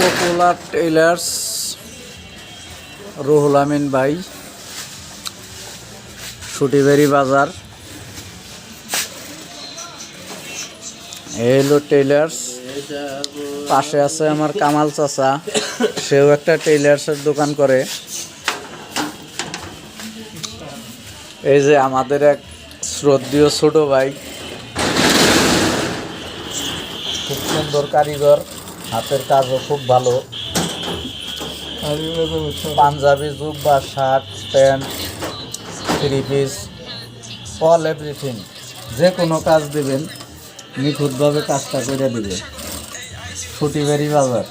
Popular tailors Ruhul Amin ভাই, সুটিবেরি বাজার। এই হলো টেইলার্স। পাশে আছে আমার কামাল চাচা, সেও একটা টেইলার্সের দোকান করে। এই যে আমাদের এক শ্রদ্ধেয় ছোট ভাই, খুব সুন্দর কারিগর, হাতের কাজও খুব ভালো। পাঞ্জাবি, জুব্বা, shirt, pant, three piece, all everything, যে কোনো কাজ দেবেন নিখুঁতভাবে কাজটা করে দেবে। সুটিবেরি বাজার,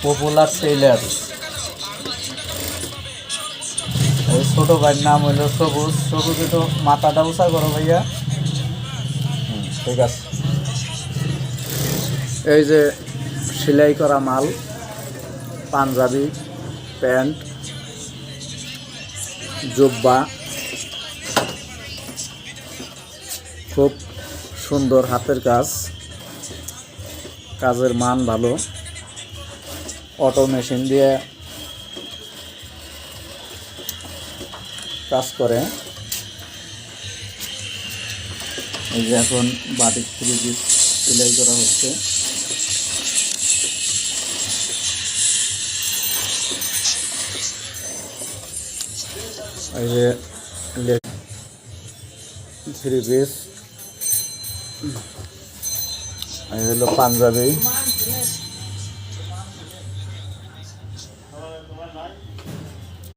পপুলার টেইলার্স। ওই ছোট ভাইয়ের নাম হইল সবুজ। সবুজ একটু মাথাটা উঁচা করো ভাইয়া। ঠিক আছে। এই যে সেলাই করা মাল, পাঞ্জাবি, প্যান্ট, জুব্বা, খুব সুন্দর হাতের কাজ, কাজের মান ভালো। অটো মেশিন দিয়ে কাজ করে। এই যে এখন বাটিক থ্রি পিস সেলাই করা হচ্ছে। এই যে থ্রি পিস, এই হলো পাঞ্জাবি,